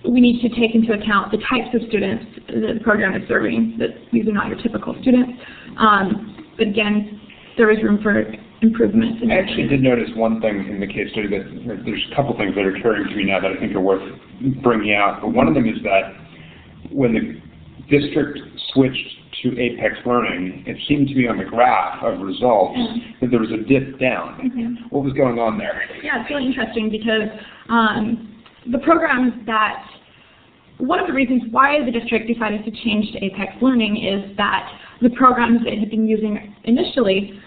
Speaker 3: we need to take into account the types of students that the program is serving, that these are not your typical students. But again, there is room for improvement.
Speaker 2: I actually did notice one thing in the case study that there's a couple things that are occurring to me now that I think are worth bringing out. But one of them is that when the district switched to Apex Learning, it seemed to be on the graph of results that there was a dip down. What was going on there?
Speaker 3: Yeah, it's really interesting because the programs that, one of the reasons why the district decided to change to Apex Learning is that the programs it had been using initially,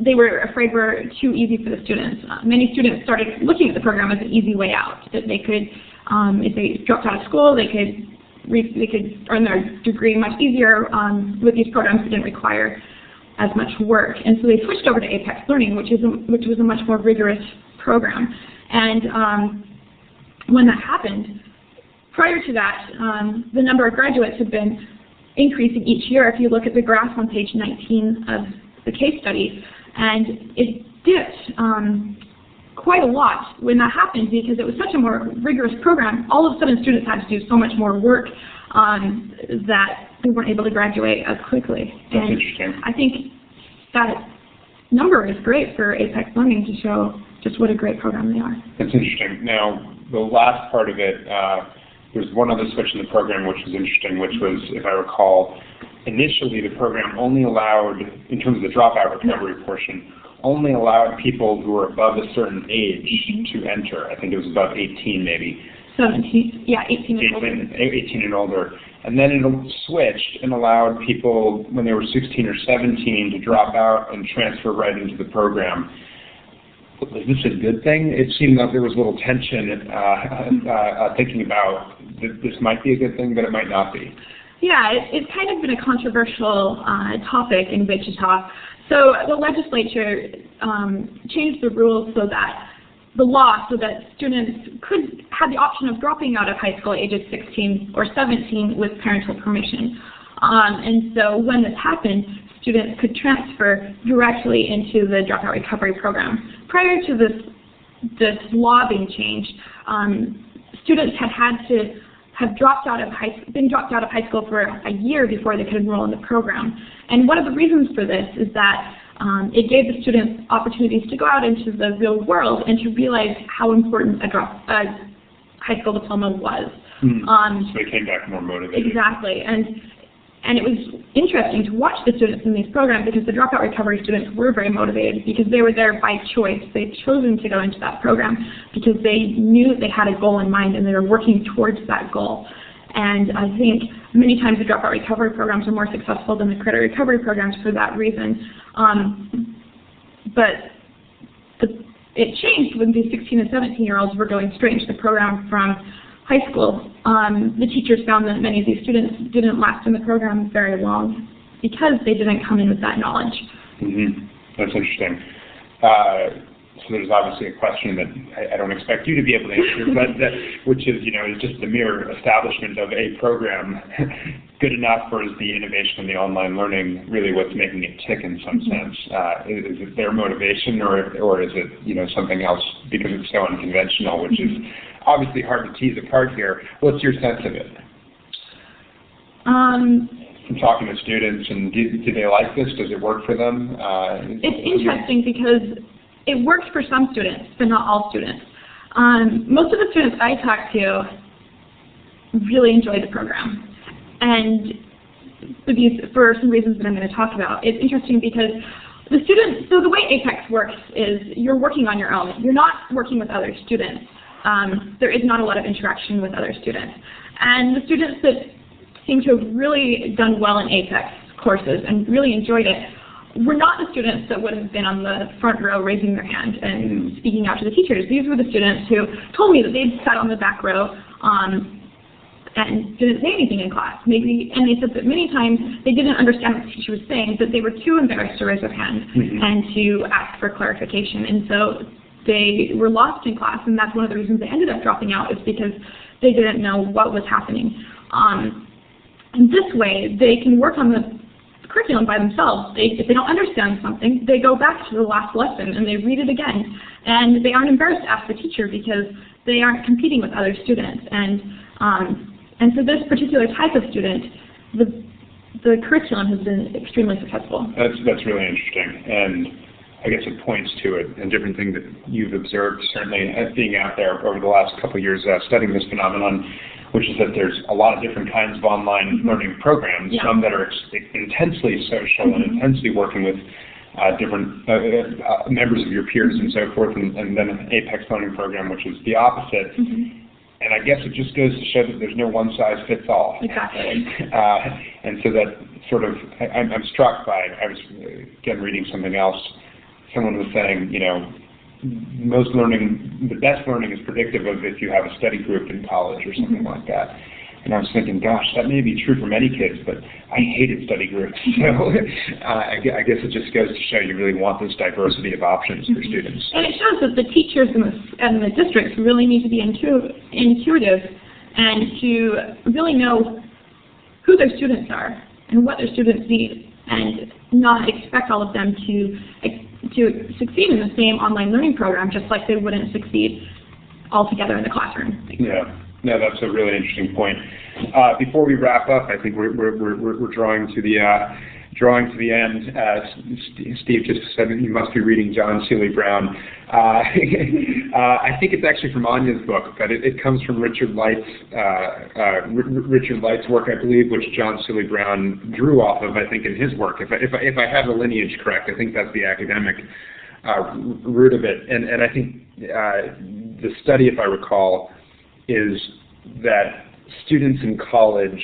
Speaker 3: they were afraid were too easy for the students. Many students started looking at the program as an easy way out, that they could, if they dropped out of school, they could earn their degree much easier with these programs that didn't require as much work. And so they switched over to Apex Learning, which was a much more rigorous program. And when that happened, prior to that, the number of graduates had been increasing each year. If you look at the graph on page 19 of the case study, and it dipped quite a lot when that happened because it was such a more rigorous program. All of a sudden, students had to do so much more work that they weren't able to graduate as quickly.
Speaker 2: That's interesting.
Speaker 3: I think that number is great for Apex Learning to show just what a great program they are.
Speaker 2: That's interesting. Now, the last part of it, there's one other switch in the program which was interesting, which was, if I recall, initially the program only allowed, in terms of the dropout recovery portion, only allowed people who were above a certain age to enter. I think it was above 18 maybe.
Speaker 3: 17, yeah, 18 and older.
Speaker 2: 18 and older. And then it switched and allowed people when they were 16 or 17 to drop out and transfer right into the program. Was this a good thing? It seemed like there was a little tension thinking about this might be a good thing, but it might not be.
Speaker 3: Yeah, it's kind of been a controversial topic in Wichita. So the legislature changed the rules so that students could have the option of dropping out of high school at ages 16 or 17 with parental permission. And so when this happened, students could transfer directly into the dropout recovery program. Prior to this law being changed, students had to have been dropped out of high school for a year before they could enroll in the program. And one of the reasons for this is that it gave the students opportunities to go out into the real world and to realize how important a high school diploma was.
Speaker 2: So they came back more motivated.
Speaker 3: Exactly. And it was interesting to watch the students in these programs because the dropout recovery students were very motivated because they were there by choice. They'd chosen to go into that program because they knew they had a goal in mind and they were working towards that goal. And I think many times the dropout recovery programs are more successful than the credit recovery programs for that reason. But it changed when these 16 and 17-year-olds were going straight into the program from high school. The teachers found that many of these students didn't last in the program very long because they didn't come in with that knowledge.
Speaker 2: That's interesting. So there's obviously a question that I don't expect you to be able to answer, but which is, is just the mere establishment of a program good enough, or is the innovation in the online learning really what's making it tick in some sense? Is it their motivation, or is it something else because it's so unconventional, which is obviously hard to tease apart here? What's your sense of it? From talking to students, and do they like this? Does it work for them?
Speaker 3: It's interesting because it works for some students, but not all students. Most of the students I talk to really enjoy the program. And for some reasons that I'm going to talk about. It's interesting because So the way Apex works is you're working on your own. You're not working with other students. There is not a lot of interaction with other students. And the students that seem to have really done well in Apex courses and really enjoyed it were not the students that would have been on the front row raising their hand and speaking out to the teachers. These were the students who told me that they'd sat on the back row and didn't say anything in class. And they said that many times they didn't understand what the teacher was saying, that they were too embarrassed to raise their hand and to ask for clarification. And so they were lost in class, and that's one of the reasons they ended up dropping out, is because they didn't know what was happening. And this way, they can work on the curriculum by themselves. If they don't understand something, they go back to the last lesson and they read it again. And they aren't embarrassed to ask the teacher because they aren't competing with other students. And for this particular type of student, the curriculum has been extremely successful.
Speaker 2: That's really interesting. And I guess it points to a different thing that you've observed, certainly as being out there over the last couple of years studying this phenomenon, which is that there's a lot of different kinds of online learning programs, some that are intensely social and intensely working with different members of your peers and so forth, and then an Apex learning program, which is the opposite. And I guess it just goes to show that there's no one-size-fits-all.
Speaker 3: Exactly.
Speaker 2: And so that sort of, I'm struck by, I was, again, reading something else. Someone was saying, you know, the best learning is predictive of if you have a study group in college or something like that. And I was thinking, gosh, that may be true for many kids, but I hated study groups. So I guess it just goes to show you really want this diversity of options for students.
Speaker 3: And it shows that the teachers and the districts really need to be intuitive and to really know who their students are and what their students need, and not expect all of them to succeed in the same online learning program, just like they wouldn't succeed altogether in the classroom.
Speaker 2: Yeah. No, that's a really interesting point. Before we wrap up, I think we're drawing to the end. Steve just said that you must be reading John Seely Brown. I think it's actually from Anya's book, but it comes from Richard Light's work, I believe, which John Seely Brown drew off of, I think, in his work. If I have the lineage correct, I think that's the academic root of it. And I think the study, if I recall, is that students in college,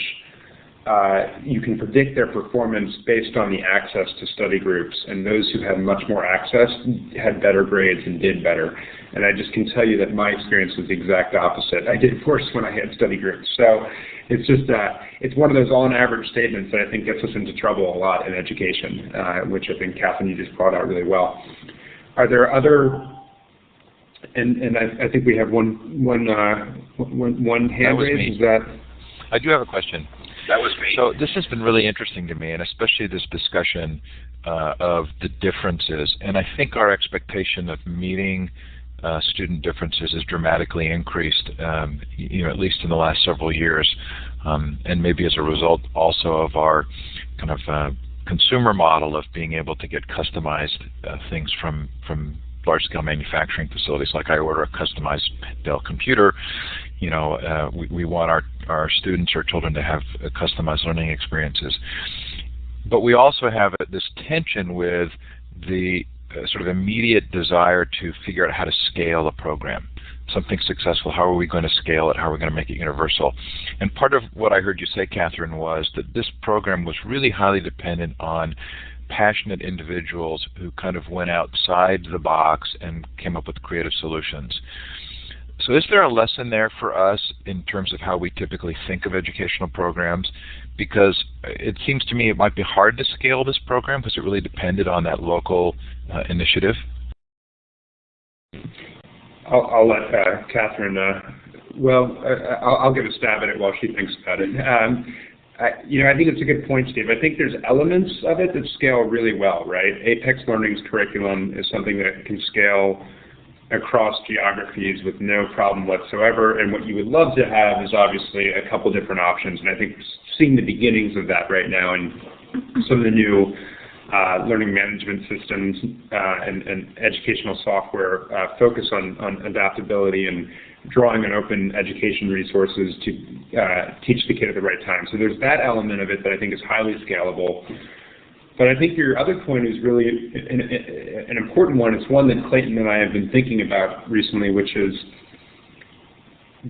Speaker 2: you can predict their performance based on the access to study groups, and those who had much more access had better grades and did better. And I just can tell you that my experience was the exact opposite. I did worse when I had study groups. So it's just it's one of those on-average statements that I think gets us into trouble a lot in education, which I think, Katherine, you just brought out really well. Are there other? And I think we have one hand raised. Is that?
Speaker 1: I do have a question.
Speaker 2: That was me.
Speaker 1: So this has been really interesting to me, and especially this discussion of the differences. And I think our expectation of meeting student differences is dramatically increased, at least in the last several years, and maybe as a result also of our kind of consumer model of being able to get customized things from large-scale manufacturing facilities. Like I order a customized Dell computer, we want our students or children to have customized learning experiences. But we also have this tension with the sort of immediate desire to figure out how to scale a program. Something successful, how are we going to scale it? How are we going to make it universal? And part of what I heard you say, Katherine, was that this program was really highly dependent on passionate individuals who kind of went outside the box and came up with creative solutions. So is there a lesson there for us in terms of how we typically think of educational programs? Because it seems to me it might be hard to scale this program because it really depended on that local initiative.
Speaker 2: I'll let Katherine, I'll give a stab at it while she thinks about it. I think it's a good point, Steve. I think there's elements of it that scale really well, right? Apex Learning's curriculum is something that can scale across geographies with no problem whatsoever, and what you would love to have is obviously a couple different options, and I think we're seeing the beginnings of that right now in some of the new learning management systems and educational software focus on adaptability and drawing on open education resources to teach the kid at the right time. So there's that element of it that I think is highly scalable. But I think your other point is really an important one. It's one that Clayton and I have been thinking about recently, which is,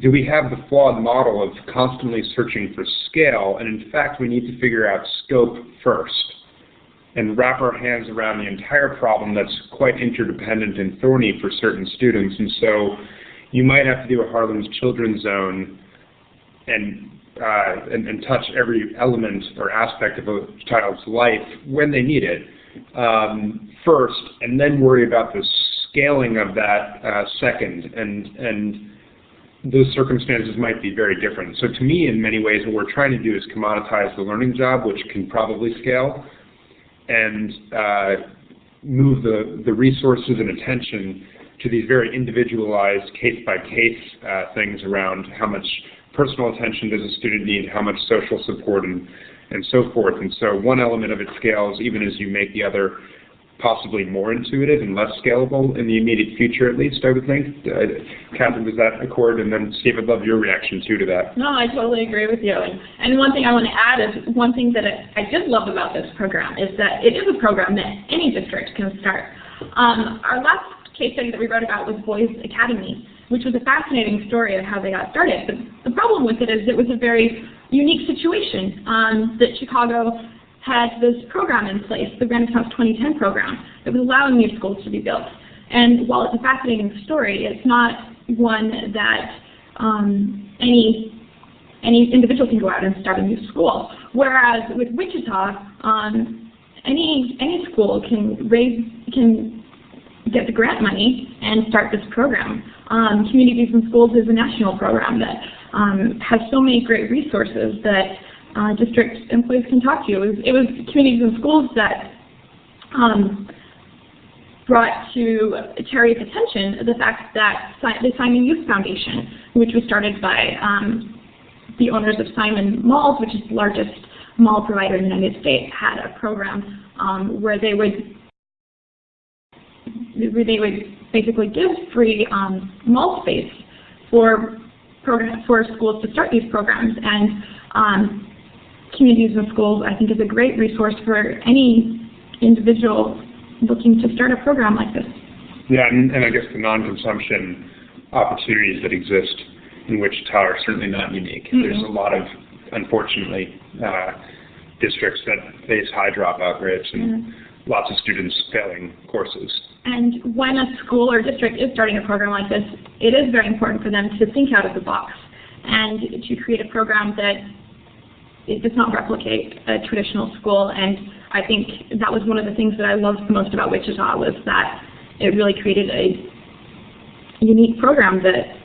Speaker 2: do we have the flawed model of constantly searching for scale? And in fact, we need to figure out scope first and wrap our hands around the entire problem that's quite interdependent and thorny for certain students. And so you might have to do a Harlem's Children's Zone and touch every element or aspect of a child's life when they need it first, and then worry about the scaling of that second. And those circumstances might be very different. So to me, in many ways, what we're trying to do is commoditize the learning job, which can probably scale, and move the resources and attention to these very individualized case-by-case things around how much personal attention does a student need, how much social support, and so forth. And so one element of it scales even as you make the other possibly more intuitive and less scalable in the immediate future, at least, I would think. Katherine, does that accord? And then, Steve, I'd love your reaction, too, to that.
Speaker 3: No, I totally agree with you. And one thing I want to add is one thing that I did love about this program is that it is a program that any district can start. Our last case study that we wrote about was Boys Academy, which was a fascinating story of how they got started. But the problem with it is it was a very unique situation that Chicago had this program in place, the Renaissance 2010 program, that was allowing new schools to be built. And while it's a fascinating story, it's not one that any individual can go out and start a new school. Whereas with Wichita, any school can get the grant money and start this program. Communities in Schools is a national program that has so many great resources that district employees can talk to. It was Communities in Schools that brought to Terry's attention the fact that the Simon Youth Foundation, which was started by the owners of Simon Malls, which is the largest mall provider in the United States, had a program where they would basically give free mall space for schools to start these programs. And Communities in Schools, I think, is a great resource for any individual looking to start a program like this.
Speaker 2: Yeah, and I guess the non-consumption opportunities that exist in Wichita are certainly not unique. Mm-hmm. There's a lot of, unfortunately, districts that face high dropout rates and lots of students failing courses. And
Speaker 3: when a school or district is starting a program like this, it is very important for them to think out of the box and to create a program that it does not replicate a traditional school. And I think that was one of the things that I loved most about Wichita, was that it really created a unique program that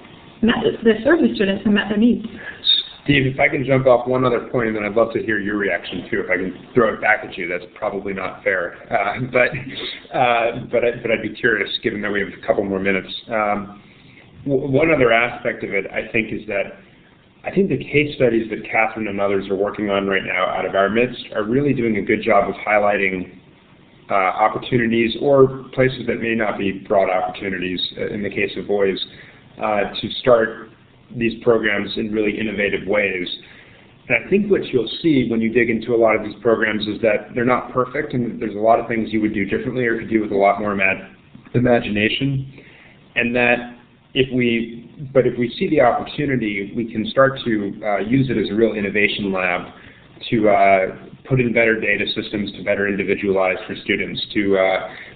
Speaker 3: served the students and met their needs.
Speaker 2: Steve, if I can jump off one other point, and then I'd love to hear your reaction too. If I can throw it back at you, that's probably not fair. But I'd be curious, given that we have a couple more minutes. One other aspect of it, I think, is that I think the case studies that Katherine and others are working on right now out of our midst are really doing a good job of highlighting opportunities or places that may not be broad opportunities, in the case of boys, to start these programs in really innovative ways. And I think what you'll see when you dig into a lot of these programs is that they're not perfect, and there's a lot of things you would do differently or could do with a lot more imagination. And that if we see the opportunity, we can start to use it as a real innovation lab to put in better data systems to better individualize for students, to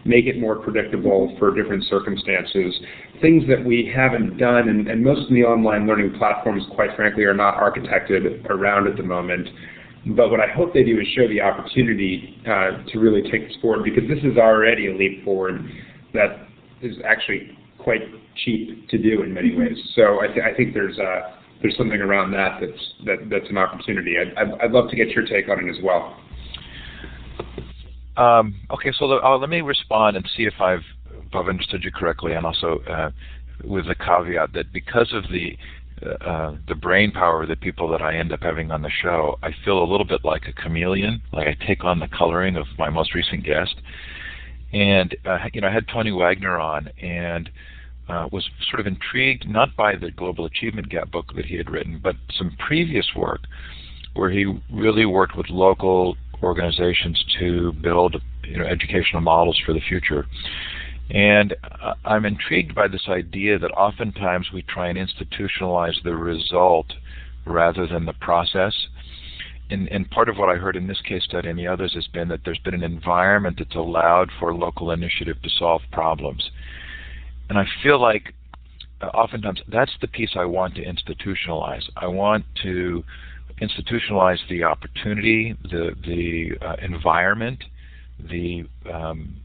Speaker 2: make it more predictable for different circumstances, things that we haven't done, and most of the online learning platforms, quite frankly, are not architected around at the moment. But what I hope they do is show the opportunity to really take this forward, because this is already a leap forward that is actually quite cheap to do in many ways. So I think there's something around that's an opportunity. I'd love to get your take on it as well.
Speaker 1: Okay, so let me respond and see if I've understood you correctly, and also with the caveat that because of the brain power of the people that I end up having on the show, I feel a little bit like a chameleon, like I take on the coloring of my most recent guest. And I had Tony Wagner on, and was sort of intrigued not by the Global Achievement Gap book that he had written, but some previous work where he really worked with local organizations to build educational models for the future. And I'm intrigued by this idea that oftentimes we try and institutionalize the result rather than the process. And part of what I heard in this case study and the others has been that there's been an environment that's allowed for local initiative to solve problems. And I feel like oftentimes that's the piece I want to institutionalize. I want to institutionalize the opportunity, the environment, the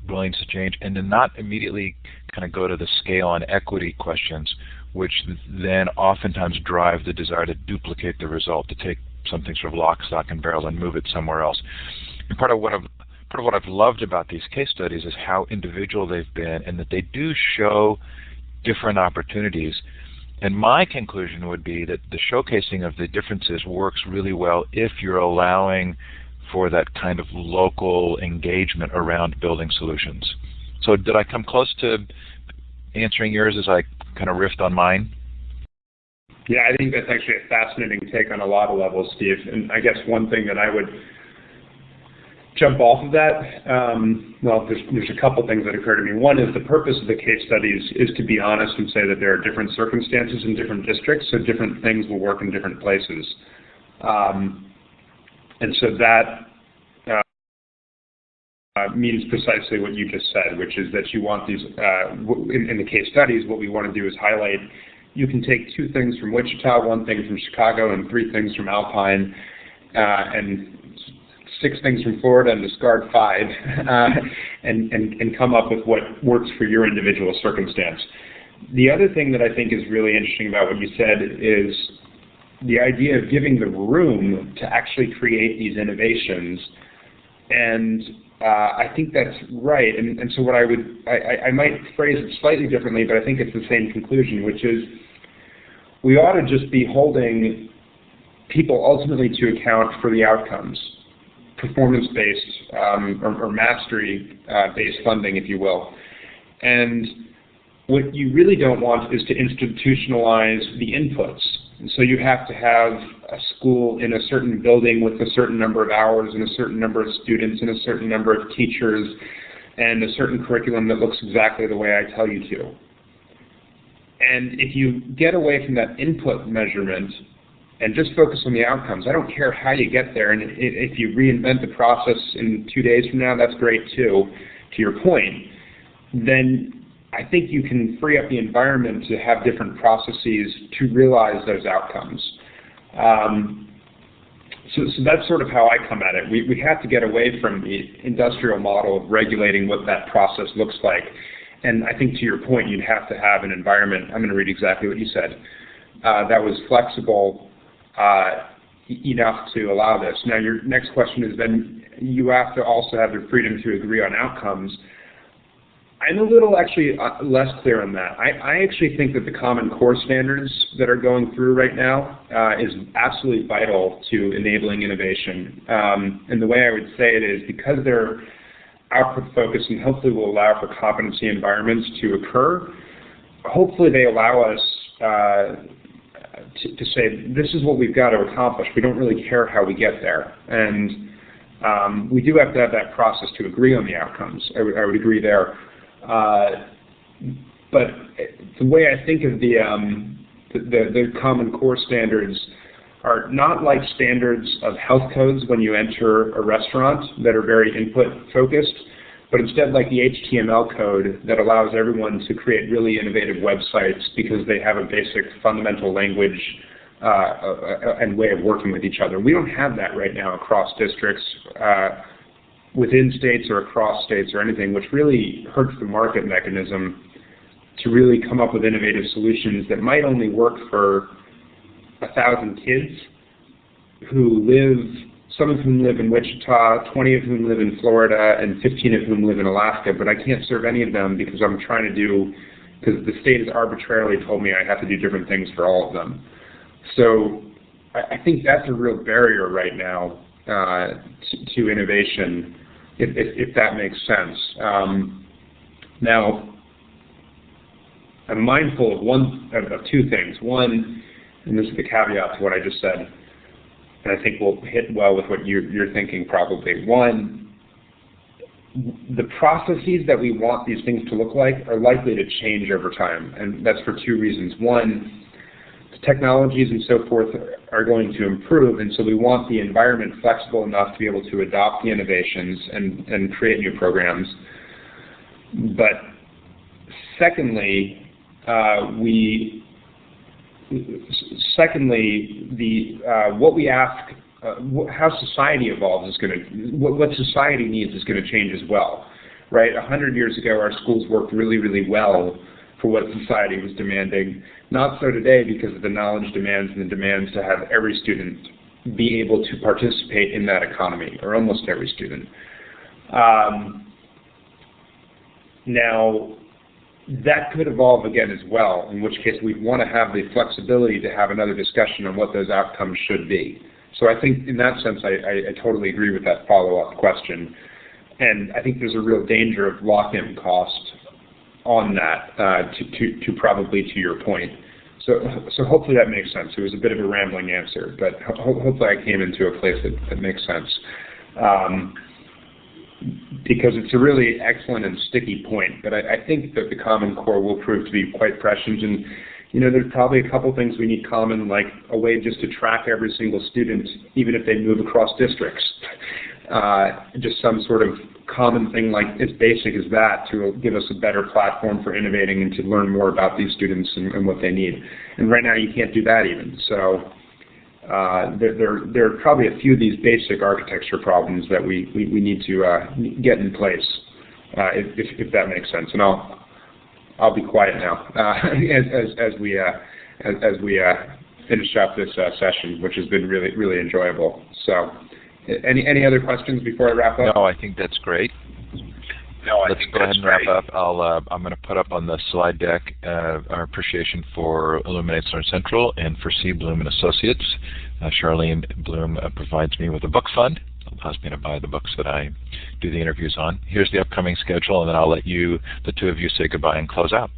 Speaker 1: willingness to change, and to not immediately kind of go to the scale and equity questions, which then oftentimes drive the desire to duplicate the result, to take something sort of lock, stock, and barrel and move it somewhere else. And part of what I've loved about these case studies is how individual they've been, and that they do show different opportunities. And my conclusion would be that the showcasing of the differences works really well if you're allowing for that kind of local engagement around building solutions. So did I come close to answering yours as I kind of riffed on mine?
Speaker 2: Yeah, I think that's actually a fascinating take on a lot of levels, Steve. And I guess one thing that I would jump off of that, well, there's a couple things that occur to me. One is the purpose of the case studies is to be honest and say that there are different circumstances in different districts, so different things will work in different places. And so that means precisely what you just said, which is that you want these, in the case studies, what we want to do is highlight, you can take 2 things from Wichita, 1 thing from Chicago, and 3 things from Alpine, and 6 things from Florida, and discard 5, and come up with what works for your individual circumstance. The other thing that I think is really interesting about what you said is the idea of giving the room to actually create these innovations, and I think that's right. And so what I might phrase it slightly differently, but I think it's the same conclusion, which is we ought to just be holding people ultimately to account for the outcomes, performance-based or mastery-based funding, if you will. And what you really don't want is to institutionalize the inputs. And so you have to have a school in a certain building with a certain number of hours and a certain number of students and a certain number of teachers and a certain curriculum that looks exactly the way I tell you to. And if you get away from that input measurement and just focus on the outcomes, I don't care how you get there, and if you reinvent the process in 2 days from now, that's great too, to your point, then I think you can free up the environment to have different processes to realize those outcomes. So that's sort of how I come at it. We have to get away from the industrial model of regulating what that process looks like. And I think to your point, you'd have to have an environment, I'm going to read exactly what you said, that was flexible enough to allow this. Now your next question is then you have to also have the freedom to agree on outcomes. I'm a little actually less clear on that. I actually think that the Common Core standards that are going through right now is absolutely vital to enabling innovation. And the way I would say it is because they're output focused and hopefully will allow for competency environments to occur, hopefully they allow us to say this is what we've got to accomplish. We don't really care how we get there. And we do have to have that process to agree on the outcomes. I would agree there. But the way I think of the Common Core standards are not like standards of health codes when you enter a restaurant that are very input focused, but instead like the HTML code that allows everyone to create really innovative websites because they have a basic fundamental language and way of working with each other. We don't have that right now across districts, within states or across states or anything, which really hurts the market mechanism to really come up with innovative solutions that might only work for 1,000 kids who live, some of whom live in Wichita, 20 of whom live in Florida, and 15 of whom live in Alaska, but I can't serve any of them because I'm trying to do, because the state has arbitrarily told me I have to do different things for all of them. So I think that's a real barrier right now to innovation, if that makes sense. Now, I'm mindful of 2 things. One, and this is the caveat to what I just said, and I think will hit well with what you're thinking probably. One, the processes that we want these things to look like are likely to change over time, and that's for two reasons. One, the technologies and so forth are going to improve, and so we want the environment flexible enough to be able to adopt the innovations and create new programs. But secondly, what we ask, how society evolves is going to, what society needs is going to change as well, right? 100 years ago, our schools worked really, really well for what society was demanding. Not so today, because of the knowledge demands and the demands to have every student be able to participate in that economy, or almost every student. Now, that could evolve again as well, in which case we'd want to have the flexibility to have another discussion on what those outcomes should be. So I think in that sense, I totally agree with that follow-up question. And I think there's a real danger of lock-in cost on that, to probably to your point. So hopefully that makes sense. It was a bit of a rambling answer, but hopefully I came into a place that makes sense. Because it's a really excellent and sticky point, but I think that the Common Core will prove to be quite prescient, and there's probably a couple things we need common, like a way just to track every single student, even if they move across districts. Just some sort of common thing like as basic as that to give us a better platform for innovating and to learn more about these students and what they need. And right now you can't do that even. So there are probably a few of these basic architecture problems that we need to get in place, if that makes sense. And I'll be quiet now as we finish up this session, which has been really, really enjoyable. So, any other questions before I wrap up?
Speaker 1: No, I think that's great. Let's go ahead and wrap up. I'm going to put up on the slide deck our appreciation for Illuminate Learn Central and for C. Bloom and Associates. Charlene Bloom provides me with a book fund. Allows me to buy the books that I do the interviews on. Here's the upcoming schedule, and then I'll let you, the two of you, say goodbye and close out.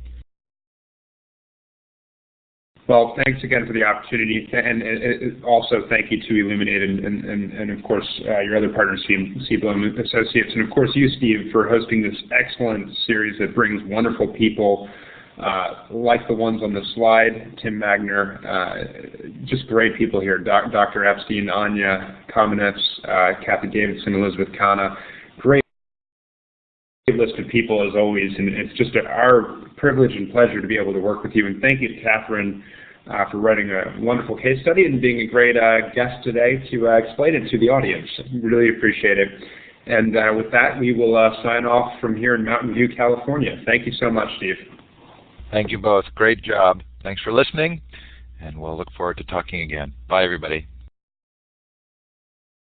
Speaker 2: Well, thanks again for the opportunity, and also thank you to Illuminate and of course your other partners, C. Bloom Associates, and of course you, Steve, for hosting this excellent series that brings wonderful people like the ones on the slide, Tim Magner, just great people here, Dr. Epstein, Anya Kamenetz, Kathy Davidson, Elizabeth Kana, great list of people as always, and it's just our privilege and pleasure to be able to work with you. And thank you to Katherine for writing a wonderful case study and being a great guest today to explain it to the audience. Really appreciate it. And with that, we will sign off from here in Mountain View, California. Thank you so much, Steve.
Speaker 1: Thank you both. Great job. Thanks for listening, and we'll look forward to talking again. Bye, everybody.